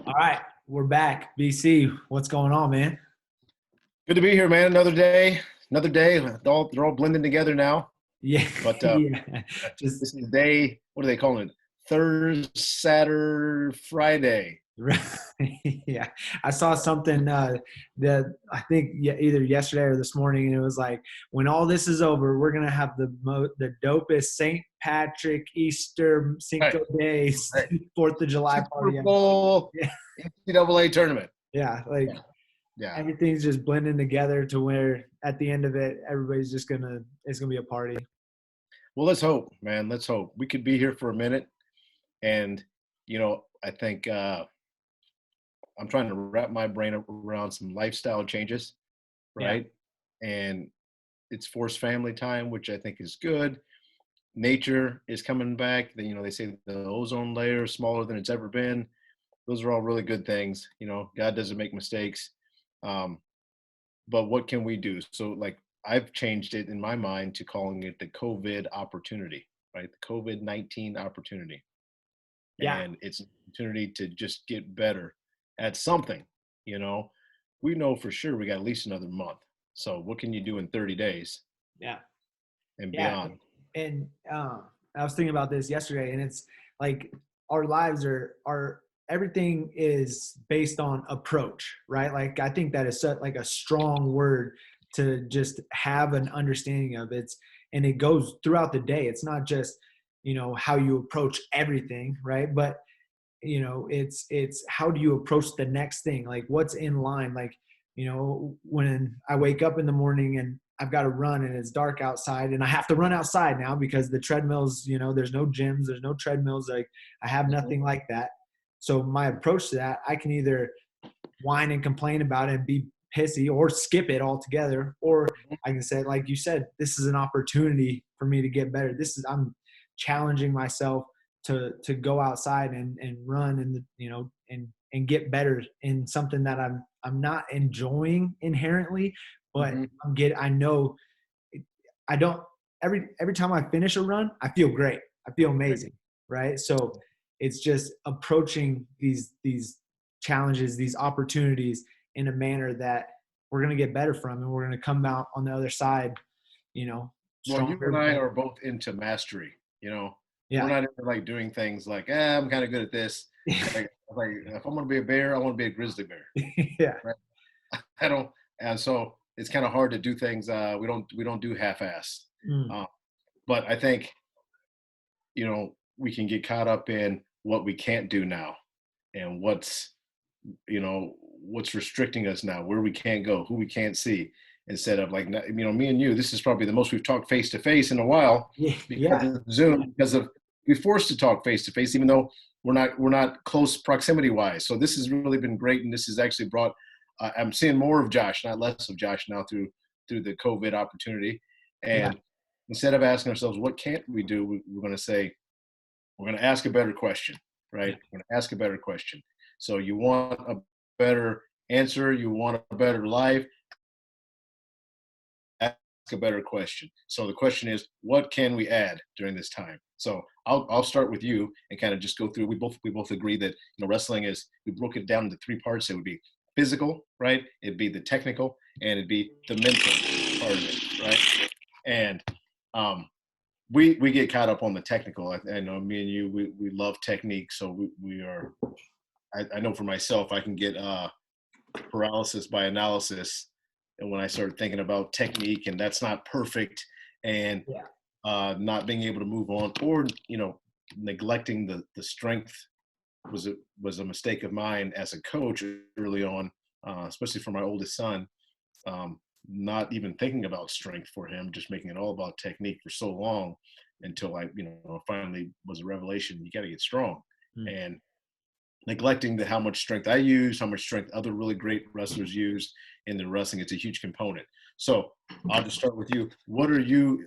All right, we're back. BC, what's going on, man? Good to be here, man. Another day, another day. They're all blending together now. Yeah, But yeah. Just this is day. What are they calling it? Thursday, Saturday, Friday. yeah. I saw something that I think either yesterday or this morning, and it was like, when all this is over, we're gonna have the dopest St. Patrick Easter Right, Cinco Days right. Fourth of July Super party ever. Bowl, Yeah, NCAA tournament. yeah. Like Yeah, yeah. everything's just blending together to where at the end of it, everybody's just gonna it's gonna be a party. Well, let's hope, man. Let's hope we could be here for a minute. And I think I'm trying to wrap my brain around some lifestyle changes, Yeah, right? And it's forced family time, which I think is good. Nature is coming back. They say the ozone layer is smaller than it's ever been. Those are all really good things. God doesn't make mistakes. Um, but what can we do? So, like, I've changed it in my mind to calling it the COVID opportunity, right? The COVID-19 opportunity. yeah, And it's an opportunity to just get better at something. You know, we know for sure we got at least another month. So, what can you do in 30 days yeah. and Yeah, beyond? and I was thinking about this yesterday, and it's like our lives are everything is based on approach, right? Like I think that is such like a strong word to just have an understanding of it's, and it goes throughout the day. It's not just how you approach everything, right? But it's how do you approach the next thing, like what's in line, like when I wake up in the morning and I've got to run and it's dark outside and I have to run outside now because the treadmills, there's no gyms, there's no treadmills, like I have Mhm. nothing like that. So my approach to that, I can either whine and complain about it and be pissy or skip it altogether, or I can say, like you said, this is an opportunity for me to get better. I'm challenging myself to go outside and run and and get better in something that I'm not enjoying inherently, but Mhm. I know I don't every time I finish a run, I feel great. I feel Right. amazing, right? So it's just approaching these challenges, these opportunities in a manner that we're going to get better from, and we're going to come out on the other side, you know, Well, you and stronger, I are better. both into mastery. We're Yeah. not into like doing things like, I'm kind of good at this. Like if I'm gonna be a bear, I want to be a grizzly bear. Yeah. Right? I don't, and so it's kind of hard to do things. We don't do half-ass. Mm. Uh, but I think we can get caught up in what we can't do now, and what's restricting us now, where we can't go, who we can't see, instead of like, me and you, this is probably the most we've talked face to face in a while Yeah. because Yeah. of Zoom, because of we're forced to talk face to face, even though we're not close proximity wise. So this has really been great, and this has actually brought. I'm seeing more of Josh, not less of Josh now through the COVID opportunity, Yeah. and instead of asking ourselves what can't we do, we're going to say we're going to ask a better question, right? Yeah. We're going to ask a better question. So you want a better answer, you want a better life, ask a better question. So the question is, what can we add during this time? So I'll start with you and kind of just go through. We both agree that wrestling is, we broke it down into three parts. It would be physical, right? It'd be the technical, and it'd be the mental part of it, right? And um, we get caught up on the technical. I know me and you, we love technique, so we are. I know for myself, I can get paralysis by analysis, and when I start thinking about technique, and that's not perfect, and Yeah. not being able to move on, or neglecting the strength was a mistake of mine as a coach early on, especially for my oldest son. Not even thinking about strength for him, just making it all about technique for so long, until finally was a revelation. You got to get strong, Mm. and neglecting how much strength I use, how much strength other really great wrestlers use in the wrestling. It's a huge component. So I'll just start with you. What are you,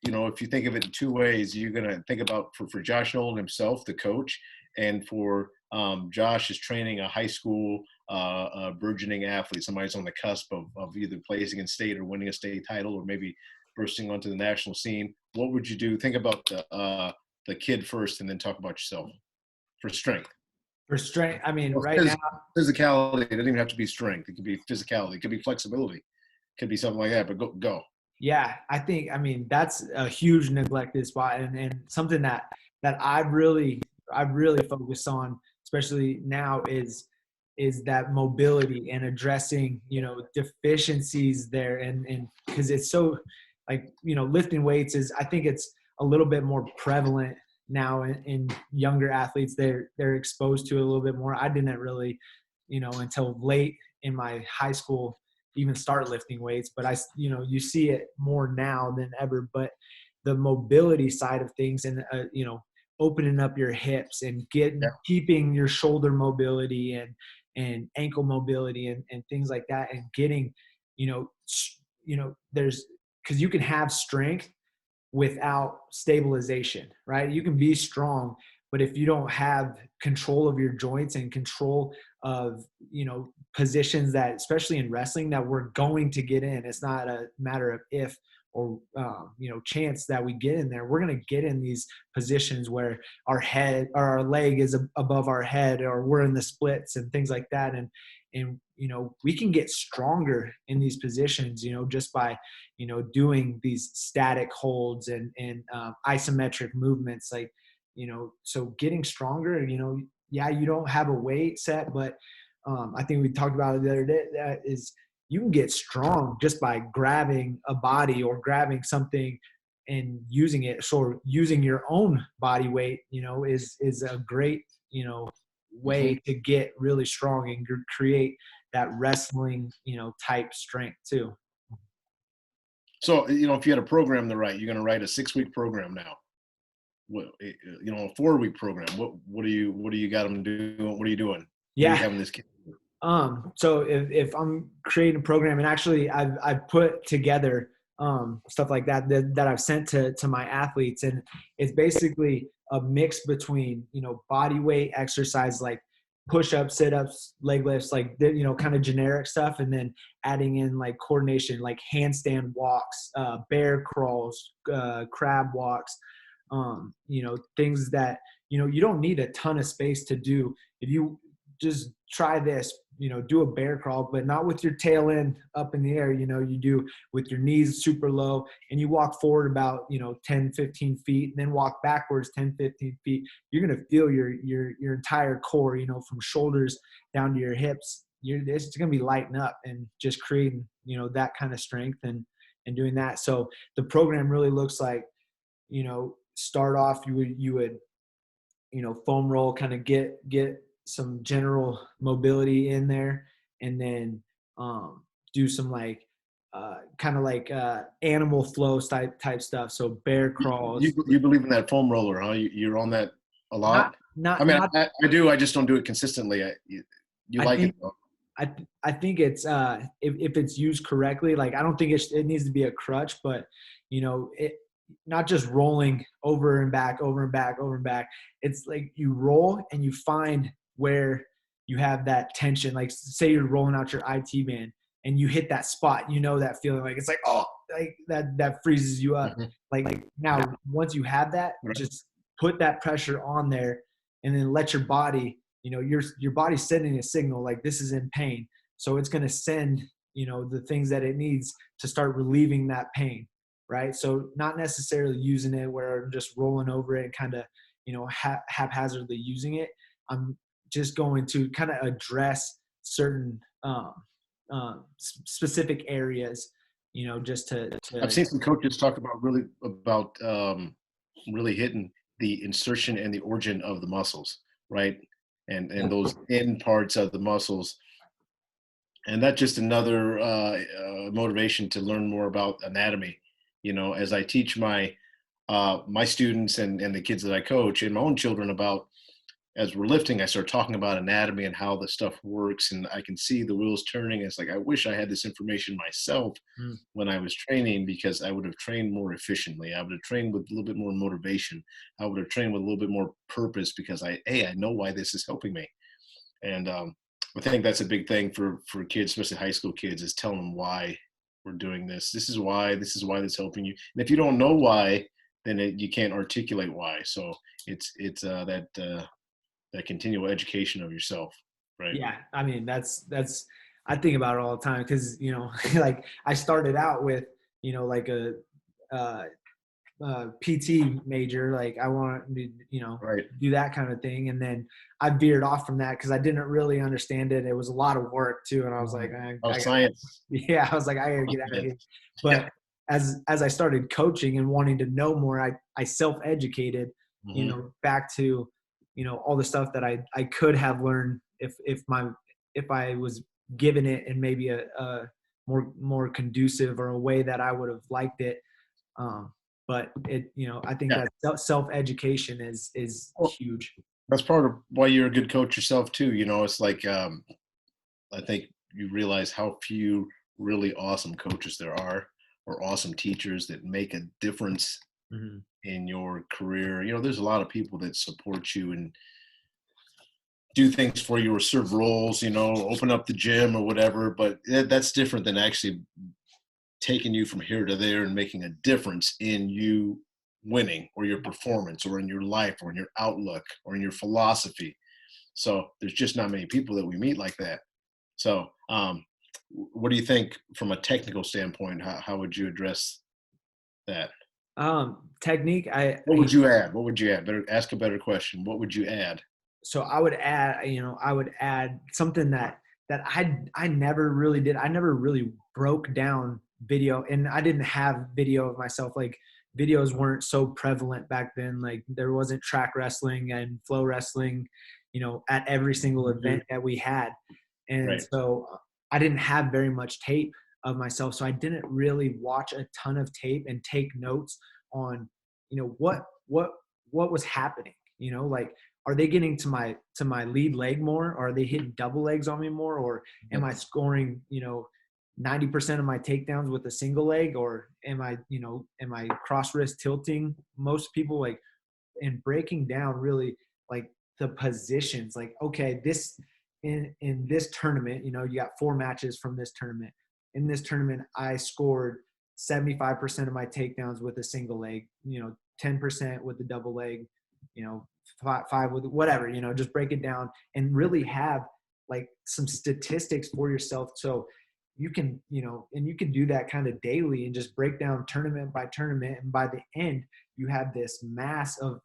if you think of it in two ways, you're going to think about for Josh Nolan himself, the coach, and for Josh is training a high school burgeoning athlete, somebody's on the cusp of either placing in state or winning a state title, or maybe bursting onto the national scene. What would you do? Think about the kid first, and then talk about yourself for strength. For strength, I mean, Well, right now, physicality, it doesn't even have to be strength. It could be physicality. It could be flexibility. It could be something like that, but go. yeah, I mean, that's a huge neglected spot, and something that I've really focused on, especially now, is that mobility and addressing, deficiencies there, and because it's so, like, lifting weights is, I think it's a little bit more prevalent now in younger athletes. They're exposed to it a little bit more. I didn't really, until late in my high school, even start lifting weights, but you see it more now than ever. But the mobility side of things, and opening up your hips and Yeah. keeping your shoulder mobility and ankle mobility and things like that, and getting, there's, because you can have strength without stabilization, right? You can be strong, but if you don't have control of your joints and control of, positions that, especially in wrestling, that we're going to get in, it's not a matter of if or, chance that we get in there. We're going to get in these positions where our head or our leg is above our head, or we're in the splits and things like that. And, we can get stronger in these positions, just by, doing these static holds and isometric movements, like, so getting stronger, yeah, you don't have a weight set, but I think we talked about it the other day, that is, you can get strong just by grabbing a body or grabbing something and using it. So using your own body weight, is a great, Hmm. way to get really strong and create that wrestling, type strength too. So, if you had a program to write, you're going to write a 6-week program now. What, a 4-week program. What do you got them doing? What are you doing? What are you Yeah. having this kid do? So if I'm creating a program, and actually I've put together stuff like that I've sent to my athletes, and it's basically a mix between, body weight exercise, like push-ups, sit-ups, leg lifts, like kind of generic stuff, and then adding in like coordination, like handstand walks, bear crawls, crab walks, things that, you don't need a ton of space to do. If you just try this, do a bear crawl, but not with your tail end up in the air. You do with your knees super low, and you walk forward about, 10, 15 feet, and then walk backwards 10, 15 feet. You're going to feel your entire core, from shoulders down to your hips. It's going to be lighting up, and just creating, that kind of strength, and doing that. So the program really looks like, start off, you would, foam roll, kind of get some general mobility in there, and then do some like kind of like animal flow type stuff. So bear You, crawls, you believe in that foam roller, huh? You're on that a not lot. I not mean, not. I do. I just don't do it consistently. You I like it think though. I think it's if it's used correctly, like I don't think it needs to be a crutch, but it, not just rolling over and back, over and back, over and back. It's like you roll and you find where you have that tension. Like say you're rolling out your IT band and you hit that spot, that feeling, like it's like, oh, like that freezes you up. Hmm. Like now, once you have that, Right. just put that pressure on there, and then let your body, your body's sending a signal like this is in pain, so it's going to send, the things that it needs to start relieving that pain, right? So not necessarily using it where I'm just rolling over it and kind of, haphazardly using it. I'm just going to kind of address certain specific areas, just I've to seen some coaches talk about really hitting the insertion and the origin of the muscles, right? And those end parts of the muscles, and that's just another motivation to learn more about anatomy. As I teach my students and the kids that I coach and my own children about, as we're lifting, I start talking about anatomy and how the stuff works, and I can see the wheels turning. It's like I wish I had this information myself mm, when I was training, because I would have trained more efficiently. I would have trained with a little bit more motivation. I would have trained with a little bit more purpose, because I know why this is helping me. And I think that's a big thing for kids, especially high school kids, is telling them why we're doing this. This is why. This is why that's helping you. And if you don't know why, then you can't articulate why. So it's that that continual education of yourself, right? Yeah, I mean that's I think about it all the time because like I started out with like a uh, PT major, like I want to Right. do that kind of thing, and then I veered off from that because I didn't really understand it. It was a lot of work too, and I was like, Oh, I got science. yeah, I was like, I gotta get out of here. Yeah. But as I started coaching and wanting to know more, I self-educated, Hmm. back to, all the stuff that I could have learned if I was given it in maybe a more conducive or a way that I would have liked it. Um, but I think Yeah. that self-education is Well, huge. that's part of why you're a good coach yourself too. It's like I think you realize how few really awesome coaches there are, or awesome teachers that make a difference Hmm. in your career. There's a lot of people that support you and do things for you or serve roles, open up the gym or whatever. But that's different than actually taking you from here to there and making a difference in you winning or your performance or in your life or in your outlook or in your philosophy. So there's just not many people that we meet like that. So what do you think from a technical standpoint? How would you address that? Technique, What would you add? What would you add? Better ask a better question. What would you add? so I would add something that I never really did. I never really broke down video, and I didn't have video of myself. Like videos weren't so prevalent back then. Like there wasn't track wrestling and flow wrestling, at every single Mhm. event that we had. And Right. so I didn't have very much tape of myself. So I didn't really watch a ton of tape and take notes on, what was happening, like, are they getting to my lead leg more? Or are they hitting double legs on me more? Or am I scoring, 90% of my takedowns with a single leg? Or am I cross wrist tilting most people, like, and breaking down really like the positions, like, okay, this in this tournament, you got 4 matches from this tournament. In this tournament I scored 75% of my takedowns with a single leg, 10% with the double leg, five with whatever, just break it down and really have like some statistics for yourself. So you can, and you can do that kind of daily and just break down tournament by tournament. And by the end, you have this mass of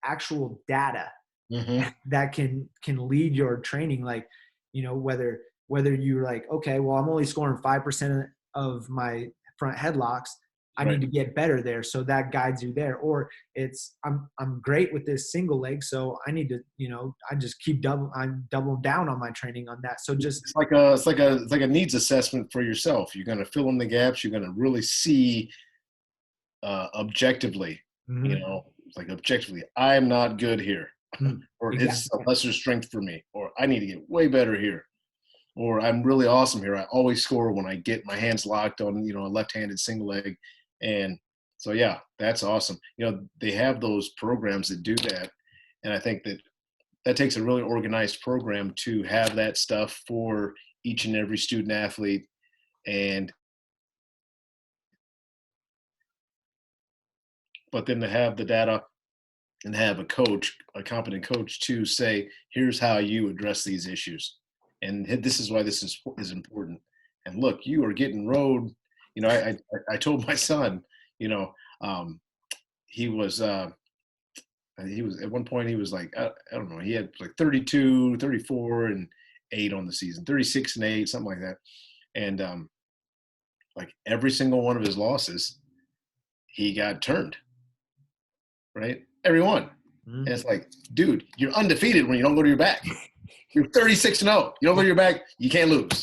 actual data Hmm. that can lead your training. Like, whether you're like, okay, well, I'm only scoring 5% of my front headlocks, I need Right. to get better there, so that guides you there. Or it's I'm great with this single leg, so I need to, I just I'm doubling down on my training on that. So just It's like a needs assessment for yourself. You're going to fill in the gaps. You're going to really see objectively. mhm, It's like objectively, I'm not good here, mhm, or it's a exactly. lesser strength for me, or I need to get way better here, or I'm really awesome here. I always score when I get my hands locked on a left-handed single leg, and so yeah, that's awesome. They have those programs that do that, and I think that takes a really organized program to have that stuff for each and every student athlete, and but then to have the data and have a coach, a competent coach, to say, here's how you address these issues, and this is why this is important. And look, you are getting road. I told my son, you know, um, he was at one point, he was like, I don't know, he had like 32, 34, and 8 on the season, 36 and 8, something like that. And like every single one of his losses, he got turned, right? Every one. And Mhm. it's like, dude, you're undefeated when you don't go to your back. You're 36 and 0. You don't go to your back, you can't lose,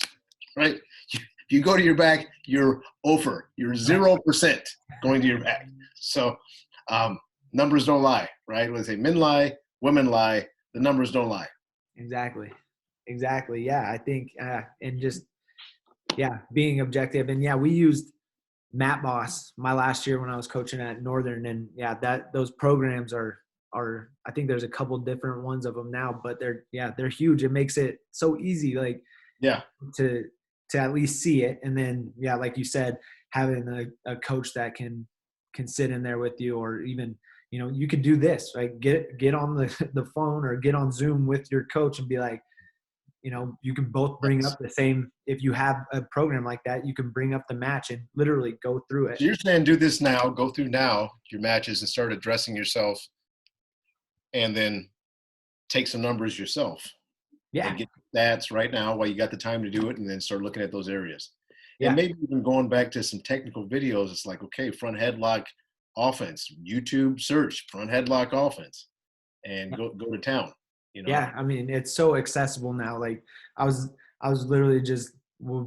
right? If you go to your back, you're over. You're 0% going to your back. So um, numbers don't lie, right? When they say men lie, women lie, the numbers don't lie. Exactly. Exactly. Yeah. I think, and just, yeah, being objective. And yeah, we used Matt Boss my last year when I was coaching at Northern. And yeah, those programs I think there's a couple different ones of them now, but they're huge. It makes it so easy, like, Yeah. to, at least see it. And then, yeah, like you said, having a coach that can sit in there with you, or even, you could do this, right? Get on the phone or get on Zoom with your coach and be like, you can both bring Yes. up the same. If you have a program like that, you can bring up the match and literally go through it. So you're saying do this now, go through now your matches and start addressing yourself, and then take some numbers yourself Yeah. and get stats right now while you got the time to do it, and then start looking at those areas. And Yeah. maybe even going back to some technical videos, it's like, okay, front headlock offense, YouTube search front headlock offense, and go to town. Yeah. I mean, it's so accessible now. Like I was literally just,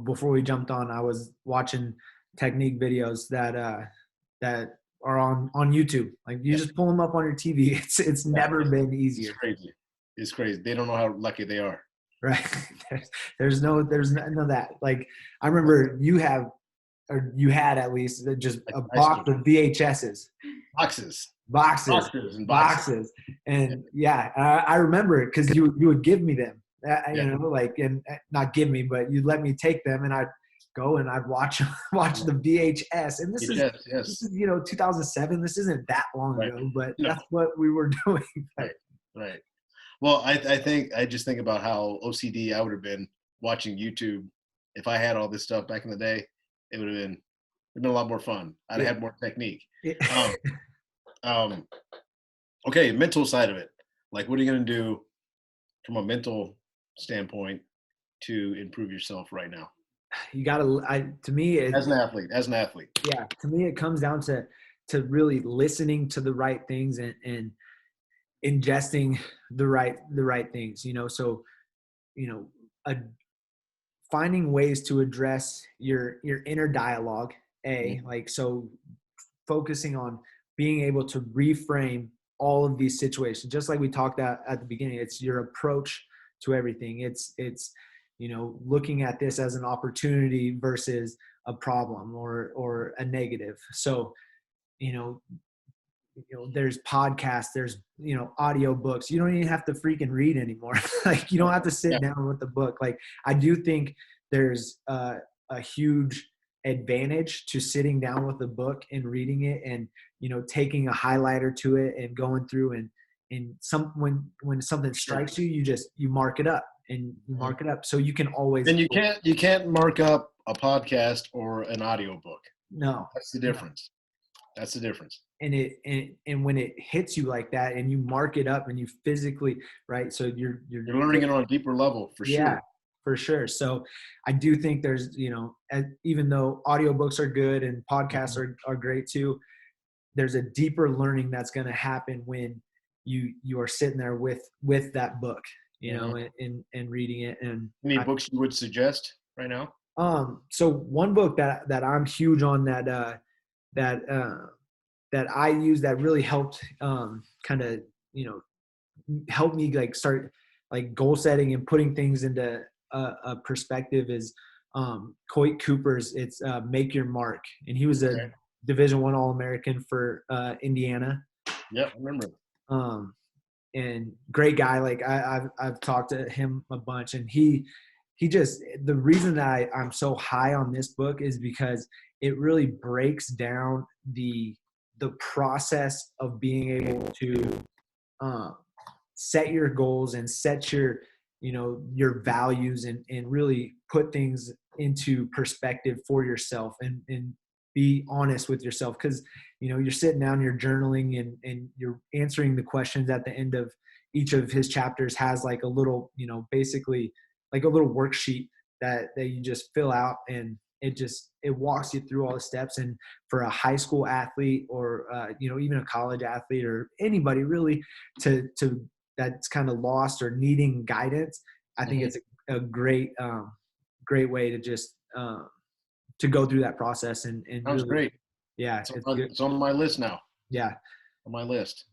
before we jumped on, I was watching technique videos that are on YouTube. Like you Yeah, just pull them up on your TV. It's never exactly. been It's easier. crazy. It's crazy. They don't know how lucky they are. Right. There's none of that. Like I remember you had at least just a I box of VHSs, boxes, boxes, boxes, and boxes. boxes. Yeah, And yeah, I remember it because you would give me them, yeah, like, and not give me, but you'd let me take them and I'd go and I'd watch the VHS. And this is, yes, yes. 2007. This isn't that long Right. ago, but No, that's what we were doing. right, right. Well, I just think about how OCD I would have been watching YouTube if I had all this stuff back in the day. It would have been a lot more fun. I'd have Yeah. had more technique. Yeah. Um, um, okay, mental side of it. Like, what are you going to do from a mental standpoint to improve yourself right now You gotta, to me, as an athlete? yeah, to me, it comes down to really listening to the right things and ingesting the right things. So you know, a, finding ways to address your inner dialogue. Mhm. Like, so focusing on being able to reframe all of these situations, just like we talked at the beginning. It's your approach to everything. It's looking at this as an opportunity versus a problem or a negative. So you know there's podcasts, there's audio books. You don't even have to freaking read anymore. Like you don't have to Yeah, sit down with the book. Like I do think there's a huge advantage to sitting down with a book and reading it, and taking a highlighter to it and going through and when something sure. strikes you, you mark it up, and you Mhm. mark it up so you can always And you can't mark up a podcast or an audio book. no That's the no difference. That's the difference. and when it hits you like that and you mark it up and you physically, right, so you're You're learning it on a deeper level for yeah, sure. for sure. So I do think there's even though audiobooks are good and podcasts Mhm. are great too, there's a deeper learning that's going to happen when you are sitting there with that book, Mhm. and reading it. And Any books you would suggest right now? so one book that I'm huge on, that that I use, that really helped, kind of help me like start like goal setting and putting things into a perspective, is Coit Cooper's. It's Make Your Mark, and he was a Okay. Division I All-American for Indiana. Yeah, I remember. Um, and great guy. Like I've talked to him a bunch, and he just, the reason that I'm so high on this book is because it really breaks down the process of being able to um, set your goals and set your values, and really put things into perspective for yourself, and be honest with yourself, because you're sitting down, you're journaling, and you're answering the questions at the end of each of his chapters. Has like a little, basically like a little worksheet that you just fill out, and it walks you through all the steps. And for a high school athlete, or even a college athlete, or anybody really to that's kind of lost or needing guidance, I think Mhm. it's a great great way to just to go through that process, and Sounds really, great. yeah, it's good. It's on my list now. Yeah. On my list.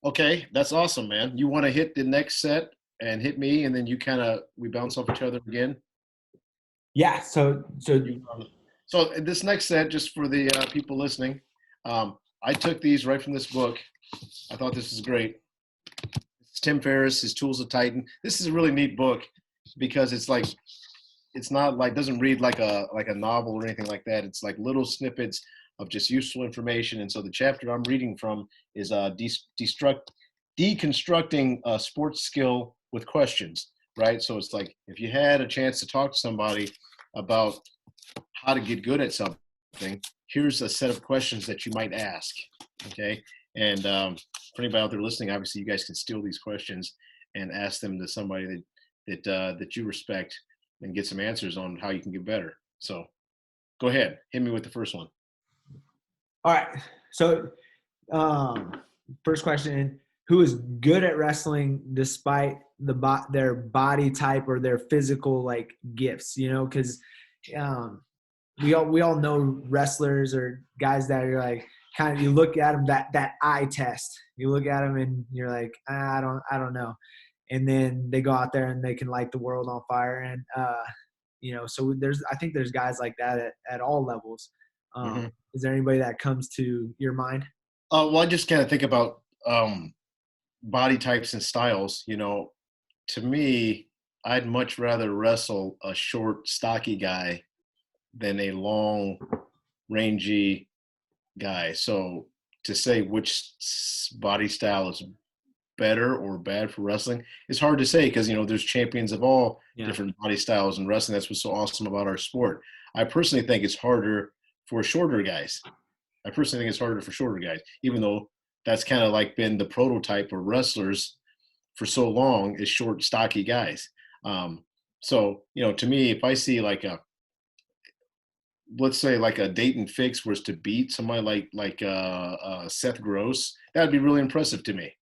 Okay, that's awesome, man. You want to hit the next set and hit me, and then we bounce off each other again. Yeah. So You, so this next set, just for the people listening, I took these right from this book. I thought this is great. It's Tim Ferriss, His Tools of Titan. This is a really neat book because it's not like, doesn't read like a novel or anything like that. It's like little snippets of just useful information. And so the chapter I'm reading from is deconstructing a sports skill with questions, right? So it's like if you had a chance to talk to somebody about how to get good at something, here's a set of questions that you might ask, okay? And for anybody out there listening, obviously you guys can steal these questions and ask them to somebody that you respect and get some answers on how you can get better. So go ahead, hit me with the first one. All right. So, first question: who is good at wrestling despite their body type or their physical like gifts? You know, because we all know wrestlers or guys that are like kind of, you look at them, that eye test. You look at them and you're like, I don't know, and then they go out there and they can light the world on fire. And you know, so I think there's guys like that at all levels. Mm-hmm. Is there anybody that comes to your mind? Well, I just kind of think about body types and styles. You know, to me, I'd much rather wrestle a short, stocky guy than a long, rangy guy. So to say which body style is better or bad for wrestling, it's hard to say because, you know, there's champions of all different body styles in wrestling. That's what's so awesome about our sport. I personally think it's harder for shorter guys. Even though that's kind of like been the prototype of wrestlers for so long, is short, stocky guys. So, you know, to me, if I see like let's say like a Dayton Fix was to beat somebody like Seth Gross, that would be really impressive to me.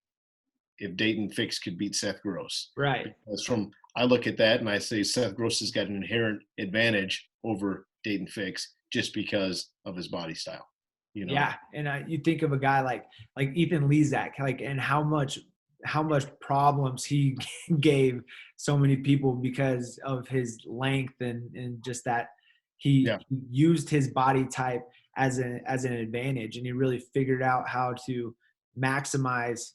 If Dayton Fix could beat Seth Gross, Right. Because I look at that and I say Seth Gross has got an inherent advantage over Dayton Fix just because of his body style. You know? Yeah, and you think of a guy like Ethan Lezak, like, and how much problems he gave so many people because of his length and just that he used his body type as an advantage, and he really figured out how to maximize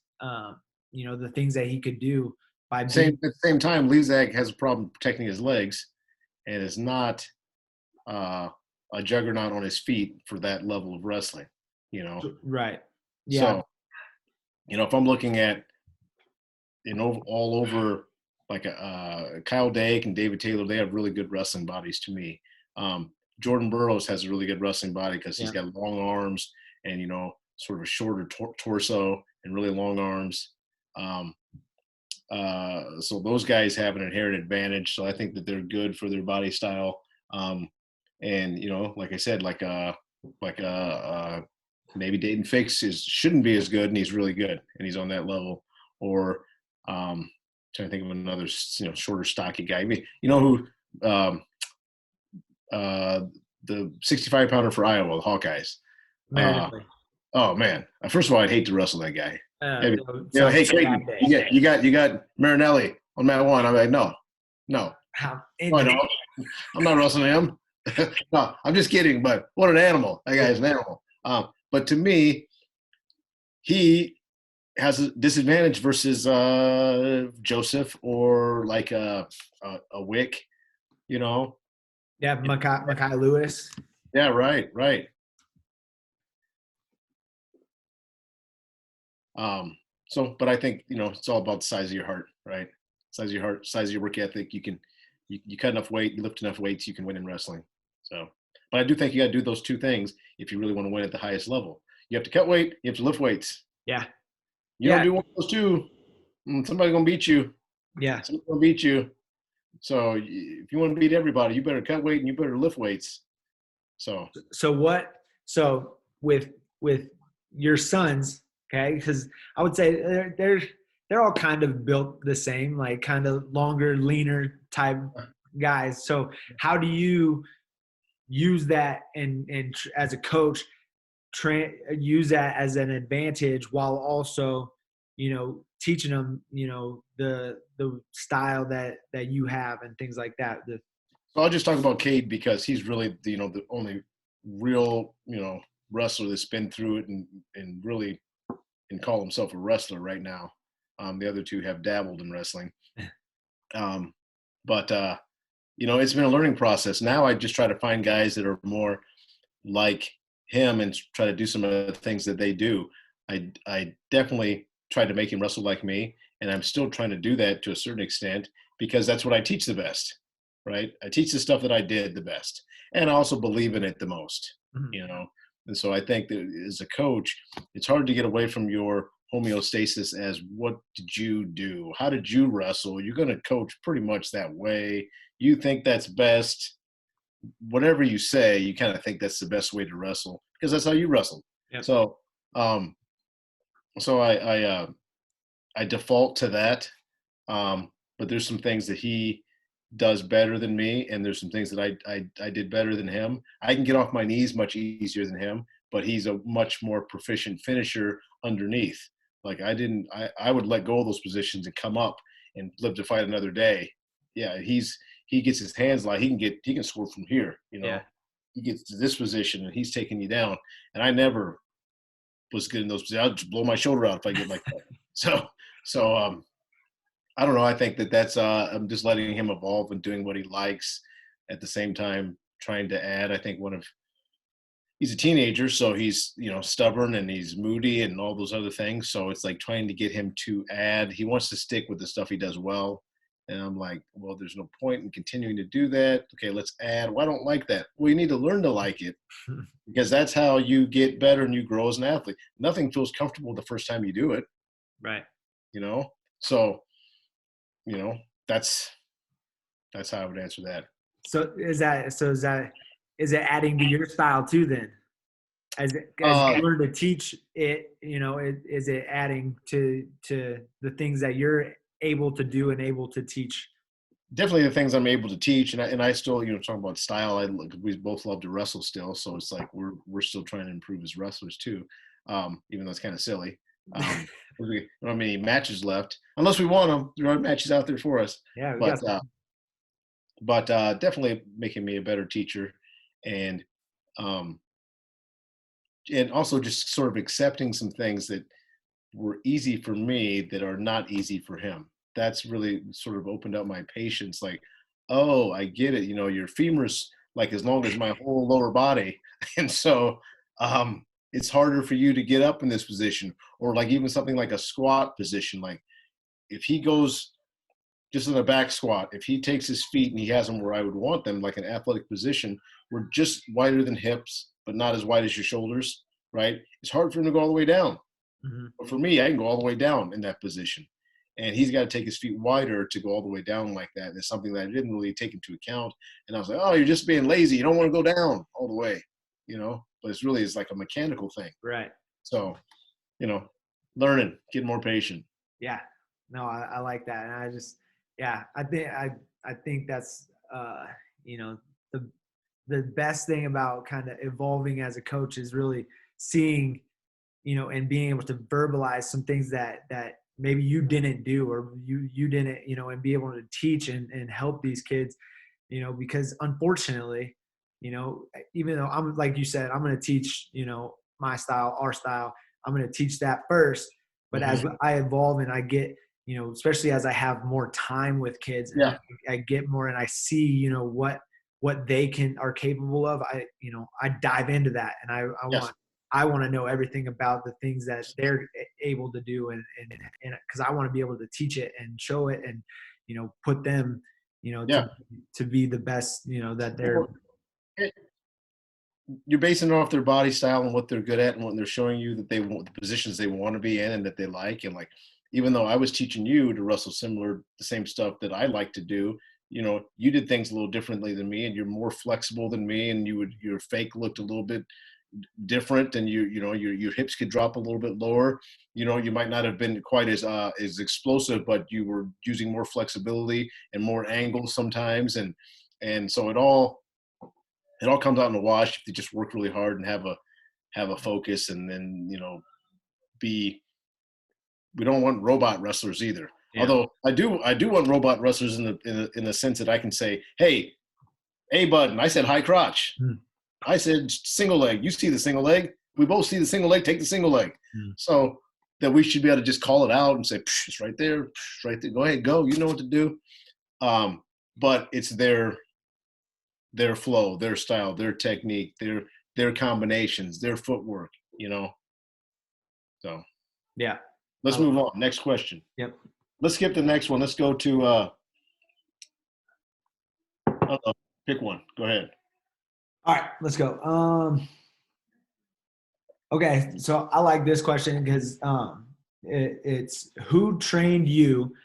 you know, the things that he could do by being. At the same time, Lezak has a problem protecting his legs and is not a juggernaut on his feet for that level of wrestling, you know? Right. Yeah. So, you know, if I'm looking at, you know, all over like Kyle Dake and David Taylor, they have really good wrestling bodies to me. Jordan Burroughs has a really good wrestling body because he's got long arms and, you know, sort of a shorter torso and really long arms. So those guys have an inherent advantage. So I think that they're good for their body style. And, you know, like I said, maybe Dayton Fix shouldn't be as good, and he's really good, and he's on that level. Or trying to think of another, you know, shorter, stocky guy. I mean, you know who the 65-pounder for Iowa, the Hawkeyes. Oh man! First of all, I'd hate to wrestle that guy. You know, hey Creighton, you got Marinelli on mat one. I'm like, no, I'm not wrestling him. No, I'm just kidding. But what an animal! That guy's an animal. But to me, he has a disadvantage versus Joseph or like a Wick, you know. Yeah, Makai Lewis. Yeah, right. So, but I think, you know, it's all about the size of your heart, right? Size of your heart, size of your work ethic. You cut enough weight, you lift enough weights, you can win in wrestling. So, but I do think you got to do those two things if you really want to win at the highest level. You have to cut weight, you have to lift weights. Yeah. You don't do one of those two, somebody's going to beat you. Yeah. Somebody's going to beat you. So if you want to beat everybody, you better cut weight and you better lift weights. So with your sons, okay, because I would say they're all kind of built the same, like kind of longer, leaner type guys. So how do you use that and as a coach, use that as an advantage while also, you know, teaching them, you know, the style that you have and things like that? So I'll just talk about Cade because he's really the only real, you know, wrestler that's been through it and really can call himself a wrestler right now. The other two have dabbled in wrestling. But you know, it's been a learning process. Now I just try to find guys that are more like him and try to do some of the things that they do. I definitely tried to make him wrestle like me, and I'm still trying to do that to a certain extent because that's what I teach the best, right? I teach the stuff that I did the best, and I also believe in it the most, Mhm. you know. And so I think that as a coach, it's hard to get away from your homeostasis as what did you do? How did you wrestle? You're going to coach pretty much that way. You think that's best. Whatever you say, you kind of think that's the best way to wrestle because that's how you wrestle. Yep. So, um, so I default to that. But there's some things that he does better than me, and there's some things that I did better than him. I can get off my knees much easier than him, but he's a much more proficient finisher underneath. Like I would let go of those positions and come up and live to fight another day. Yeah, he gets his hands like he can score from here. You know, Yeah. he gets to this position and he's taking you down. And I never was good in those positions. I'll just blow my shoulder out if I get like that. So so I don't know. I think that that's I'm just letting him evolve and doing what he likes at the same time trying to add. I think one of he's a teenager, so he's stubborn and he's moody and all those other things. So it's like trying to get him to add. He wants to stick with the stuff he does well, and I'm like, well, there's no point in continuing to do that. Okay, let's add. Well, I don't like that. Well, you need to learn to like it because that's how you get better and you grow as an athlete. Nothing feels comfortable the first time you do it, Right. you know. So you know that's that's how I would answer that. So is it adding to your style too then? As Uh, you learn to teach it, is it adding to the things that you're able to do and able to teach? Definitely the things I'm able to teach, and I still, talking about style. We both love to wrestle still, so it's like we're still trying to improve as wrestlers too, even though it's kind of silly. We don't have many matches left, unless we want them. There are matches out there for us, Yeah, we got but definitely making me a better teacher, and um, and also just sort of accepting some things that were easy for me that are not easy for him. That's really sort of opened up my patience. Like, oh, I get it. Your femur's like as long as my whole lower body, and so it's harder for you to get up in this position, or like even something like a squat position. Like if he goes just in a back squat, if he takes his feet and he has them where I would want them, like an athletic position, we're just wider than hips, but not as wide as your shoulders, right? It's hard for him to go all the way down. Mhm. But for me, I can go all the way down in that position. And he's got to take his feet wider to go all the way down like that. And it's something that I didn't really take into account. And I was like, oh, you're just being lazy. You don't want to go down all the way, But it's like a mechanical thing. Right. So, you know, learning, get more patient. Yeah. No, I like that. And yeah, I think that's, you know, the, the best thing about kind of evolving as a coach is really seeing, and being able to verbalize some things that maybe you didn't do, or you didn't, and be able to teach and help these kids, because unfortunately, even though I'm, like you said, I'm going to teach, my style, our style, I'm going to teach that first. But as Mm-hmm. I evolve and I get, especially as I have more time with kids and Yeah. I get more and I see, what they are capable of, I dive into that, and Yes. I want to know everything about the things that they're able to do, and because I want to be able to teach it and show it, and put them, Yeah. to be the best, that they're. Well, you're basing it off their body style and what they're good at and what they're showing you that they want, the positions they want to be in and that they like. And like, even though I was teaching you to wrestle the same stuff that I like to do, you did things a little differently than me, and you're more flexible than me, and your fake looked a little bit different, and your hips could drop a little bit lower. You might not have been quite as explosive, but you were using more flexibility and more angles sometimes, and so it all comes out in the wash if you just work really hard and have a focus, and then be we don't want robot wrestlers either. Yeah. Although I do want robot wrestlers in the sense that I can say, hey, A button, I said high crotch. Mm. I said single leg. You see the single leg. We both see the single leg. Take the single leg. Mm. So that we should be able to just call it out and say, it's right there. Right there. Go ahead, go. You know what to do. But it's their flow, their style, their technique, their combinations, their footwork, you know. So Yeah. let's move on. Next question. Yep. Let's skip the next one. Let's go to pick one. Go ahead. All right, let's go. Okay, so I like this question because it's who trained you,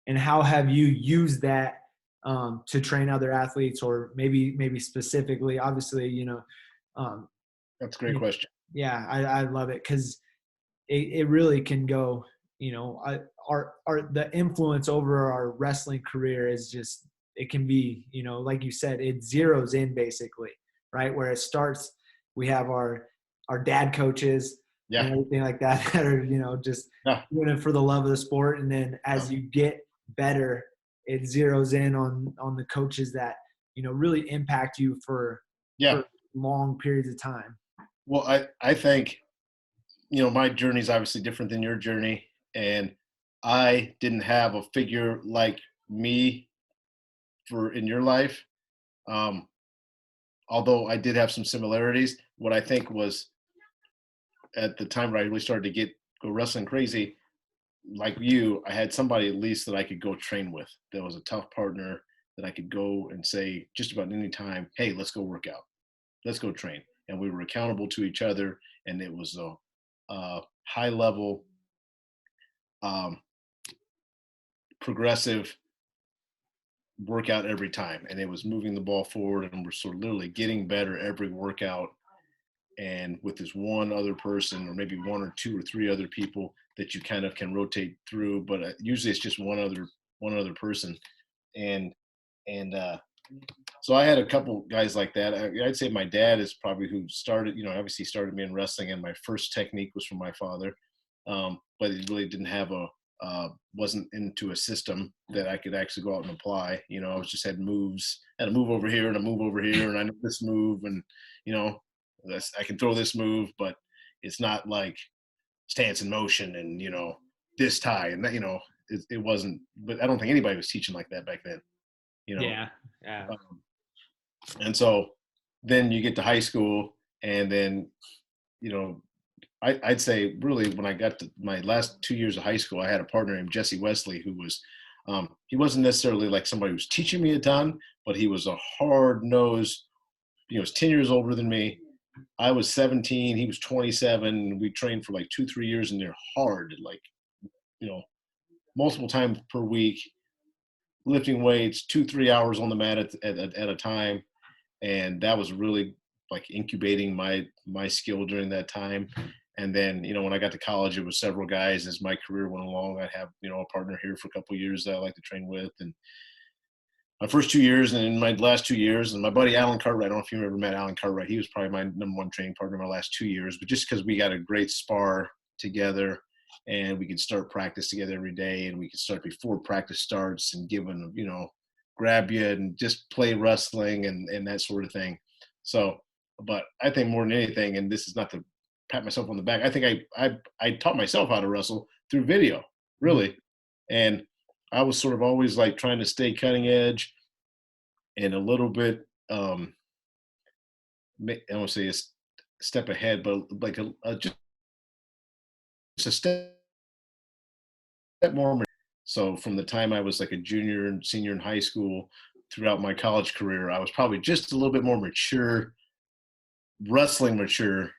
and how have you used that to train other athletes, or maybe specifically, obviously, um, That's a great question. yeah, I love it because it really can go, our the influence over our wrestling career is just, it can be, like you said, it zeroes in basically, right? Where it starts, we have our dad coaches and Yeah. everything like that that are, just Yeah. doing it for the love of the sport. And then as you get better, it zeroes in on the coaches that, really impact you for long periods of time. Well, I think, my journey is obviously different than your journey, and I didn't have a figure like me for in your life. Um, Although I did have some similarities, what I think was at the time where I really started to go wrestling crazy, like you, I had somebody at least that I could go train with. That was a tough partner that I could go and say just about any time, "Hey, let's go work out, let's go train," and we were accountable to each other, and it was a high level, um, progressive workout every time, and it was moving the ball forward, and we're sort of literally getting better every workout. And with this one other person, or maybe one or two or three other people that you kind of can rotate through, but usually it's just one other person. And and so I had a couple guys like that. I'd say my dad is probably who started, obviously started me in wrestling, and my first technique was from my father. But he really didn't have wasn't into a system that I could actually go out and apply. I was just had moves, had a move over here and a move over here, and I know this move, and you know, I can throw this move, but it's not like stance in motion and this tie and that. It wasn't. But I don't think anybody was teaching like that back then. You know, Yeah. Yeah. um, and so then you get to high school, and then you know I'd say really when I got to my last 2 years of high school, I had a partner named Jesse Wesley who was he wasn't necessarily like somebody who was teaching me a ton, but he was a hard nosed. He was 10 years older than me. I was 17. He was 27. We trained for like 2-3 years, and they're hard, like you know, multiple times per week, lifting weights, 2-3 hours on the mat at a time, and that was really like incubating my skill during that time. And then when I got to college, it was several guys. As my career went along, I'd have a partner here for a couple of years that I like to train with. And my first 2 years, and in my last 2 years, and my buddy Alan Cartwright, I don't know if you ever met Alan Cartwright. He was probably my number one training partner in my last 2 years. But just because we got a great spar together, and we could start practice together every day, and we could start before practice starts and give them, grab you and just play wrestling and that sort of thing. So, but I think more than anything, and this is not to pat myself on the back, I think I taught myself how to wrestle through video, really. And I was sort of always like trying to stay cutting edge and a little bit, I don't say a step ahead, but like just a step more. So from the time I was like a junior and senior in high school throughout my college career, I was probably just a little bit more mature, wrestling mature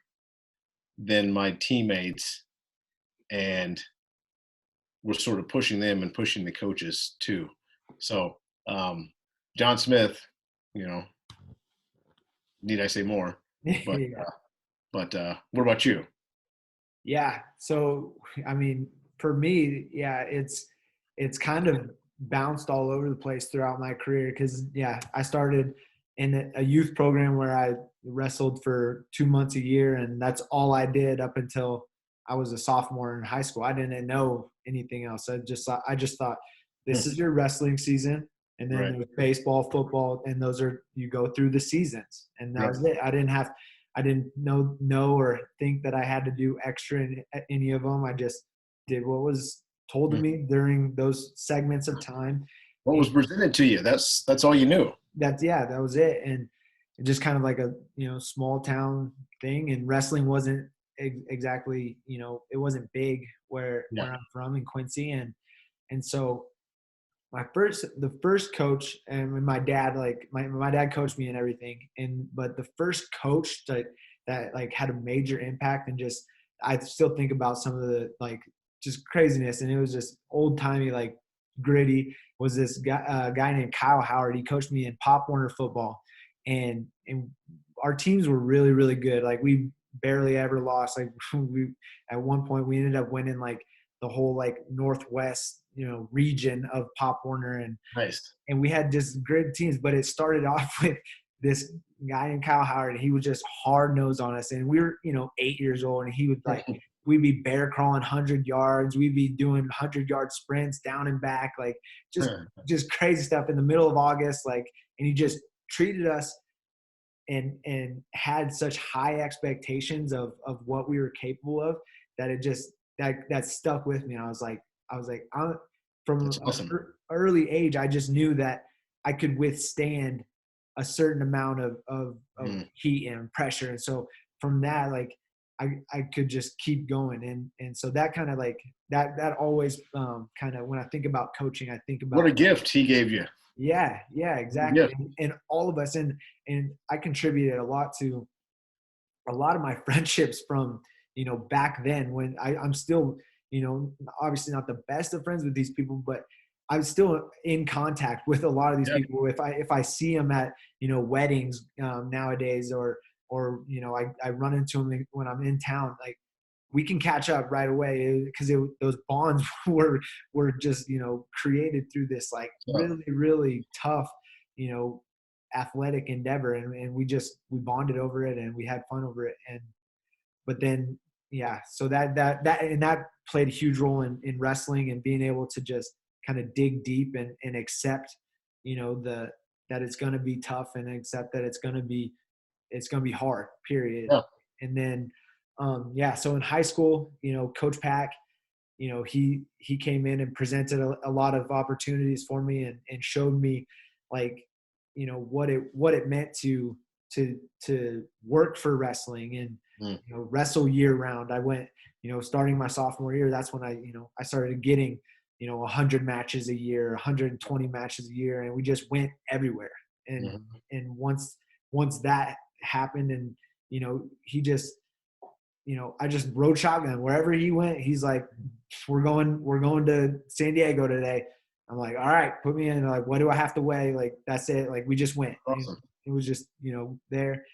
than my teammates, and we're sort of pushing them and pushing the coaches too. So John Smith, need I say more? But Yeah. What about you? Yeah. So, I mean, for me, yeah, it's kind of bounced all over the place throughout my career because, yeah, I started in a youth program where I wrestled for 2 months a year, and that's all I did up until I was a sophomore in high school. I didn't know anything else. I just thought this Hmm. is your wrestling season, and then Right. there's baseball, football, and those are, you go through the seasons, and that Right. was it. I didn't know or think that I had to do extra in any of them. I just did what was told to Hmm. me during those segments of time. What was And presented to you? That's all you knew. that was it. And just kind of like a, small town thing, and wrestling wasn't exactly, it wasn't big Yeah. where I'm from in Quincy. And so the first coach, and when my dad, like my dad coached me and everything, but the first coach that like had a major impact, and just I still think about some of the like just craziness, and it was just old timey, like gritty, was this guy named Kyle Howard. He coached me in Pop Warner football, and our teams were really, really good. Like we barely ever lost. Like we at one point we ended up winning like the whole like Northwest, region of Pop Warner, Nice. and we had just great teams. But it started off with this guy named Kyle Howard, and he was just hard nosed on us. And we were, 8 years old, and he would like, we'd be bear crawling 100 yards, we'd be doing 100-yard sprints down and back, like just crazy stuff in the middle of August, like, and he just treated us and had such high expectations of what we were capable of, that it just that stuck with me. And from That's an awesome. early age, I just knew that I could withstand a certain amount of heat and pressure. And so from that, like I could just keep going. And so that kind of like that always kind of, when I think about coaching, I think about What a gift he gave you. yeah, What a exactly. gift. And all of us, and I contributed a lot to a lot of my friendships from, back then, when I'm still, obviously not the best of friends with these people, but I'm still in contact with a lot of these Yeah. people. If I see them at, weddings nowadays, or I run into them when I'm in town, like we can catch up right away, because those bonds were just, created through this like So, really, really tough, you know athletic endeavor, and we bonded over it, and we had fun over it. And but then, yeah, so that played a huge role in wrestling, and being able to just kind of dig deep and accept, that it's going to be tough, and accept that it's going to be hard, period. yeah. And then yeah, so in high school, Coach Pack, he came in and presented a lot of opportunities for me, and showed me like, what it meant to work for wrestling, and Mm. wrestle year round. I went, starting my sophomore year, that's when I started getting 100 matches a year, 120 matches a year, and we just went everywhere. and Mhm. and once that happened, and he just, I just rode shotgun wherever he went. He's like, we're going to San Diego today. I'm like, all right, put me in. Like, what do I have to weigh? Like, that's it. Like, we just went. And Awesome. it was just, there.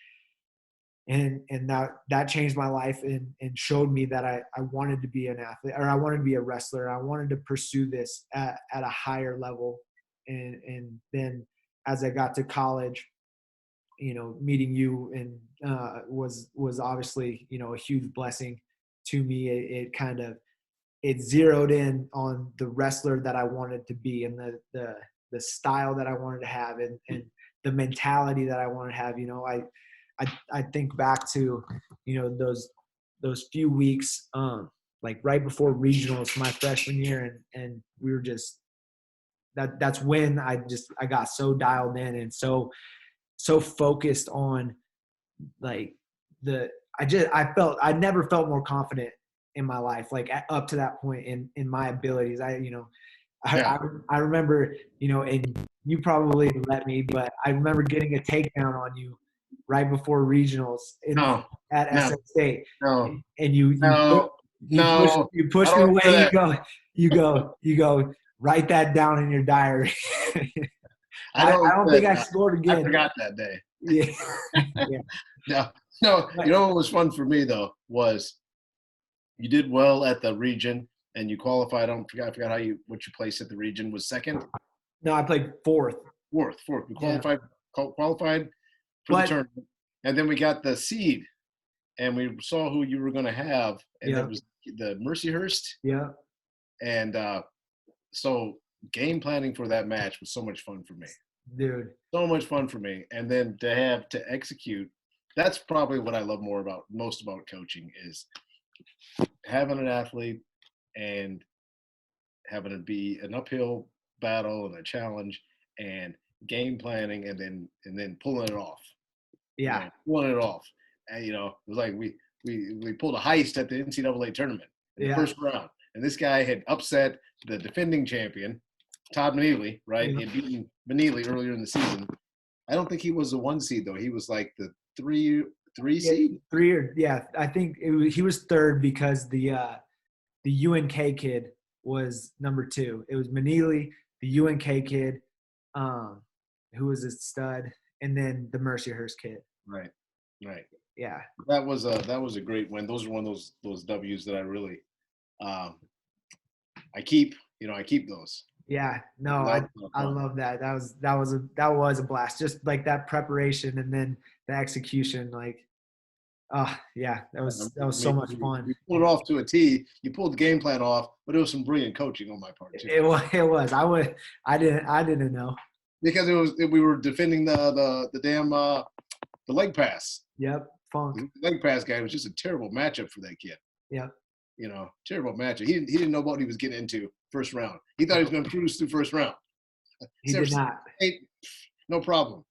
And that changed my life, and showed me that I wanted to be an athlete, or I wanted to be a wrestler. I wanted to pursue this at a higher level. And then as I got to college, meeting you, and was obviously, a huge blessing to me. It kind of, it zeroed in on the wrestler that I wanted to be, and the style that I wanted to have, and the mentality that I wanted to have. I think back to, those few weeks, like right before regionals my freshman year, and we were just, that's when I got so dialed in, and so focused on like the I never felt more confident in my life, like up to that point in my abilities. I, Yeah. I I remember, and you probably let me, but I remember getting a takedown on you right before regionals No. at No. SF State, No. and No. No. you I push me don't away. remember that. You go, write that down in your diary. I I don't don't think remember I that. scored I again. forgot that day. Yeah. Yeah. No. No. But, You know what was fun for me though was you did well at the region and you qualified. I forgot what you placed at the region was second, no, I played fourth. fourth. We Yeah. qualified for the But tournament, and then we got the seed, and we saw who you were going to have, and yeah, it was the Mercyhurst, yeah, and so game planning for that match was so much fun for me. dude. So much fun for me, and then to have to execute. That's probably what I love most about coaching is having an athlete and having it be an uphill battle and a challenge and game planning and then pulling it off. Yeah. Pulling it off. And, you know, it was like we pulled a heist at the NCAA tournament in the first round. And this guy had upset the defending champion, Todd Manili, right? Yeah. He had beaten Manili earlier in the season. I don't think he was the 1 seed, though. He was like the three seed? I think he was third because the UNK kid was number 2. It was Manili, the UNK kid, who was a stud, and then the Mercyhurst kid. Right. Yeah. That was a great win. Those are one of those W's that I really I keep those. Yeah, no, I love that. That was a blast. Just like that preparation and then the execution. Like, oh yeah, that was so much fun. You pulled it off to a T. You pulled the game plan off, but it was some brilliant coaching on my part too. It was. I didn't know because we were defending the damn the leg pass. Yep, Funk. The leg pass guy was just a terrible matchup for that kid. Yep. You know, terrible matchup. He didn't know what he was getting into first round. He thought he was going to cruise through first round. He did not. Hey, no problem.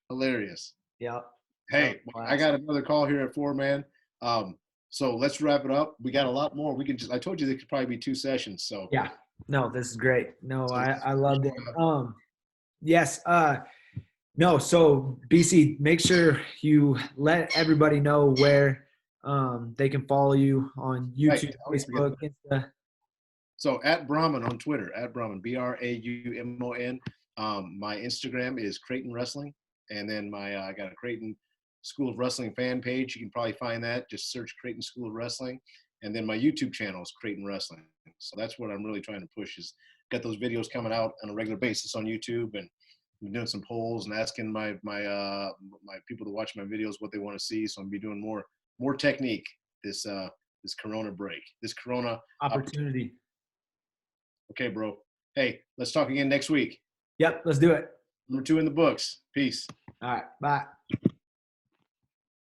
Hilarious. Yep. Hey, I got another call here at 4, man. So let's wrap it up. We got a lot more. I told you there could probably be 2 sessions. So yeah. No, this is great. No, I loved it. Yes. No, so BC, make sure you let everybody know where they can follow you on YouTube, Facebook, Insta. So at Brahman on Twitter, at Brahman, BRAUMON. My Instagram is Creighton Wrestling. And then I got a Creighton School of Wrestling fan page. You can probably find that. Just search Creighton School of Wrestling. And then my YouTube channel is Creighton Wrestling. So that's what I'm really trying to push is got those videos coming out on a regular basis on YouTube. And I'm doing some polls and asking my people to watch my videos what they want to see. So I'm gonna be doing more technique this Corona break, this Corona opportunity. Okay, bro. Hey, let's talk again next week. Yep, let's do it. Number 2 in the books. Peace. All right, bye.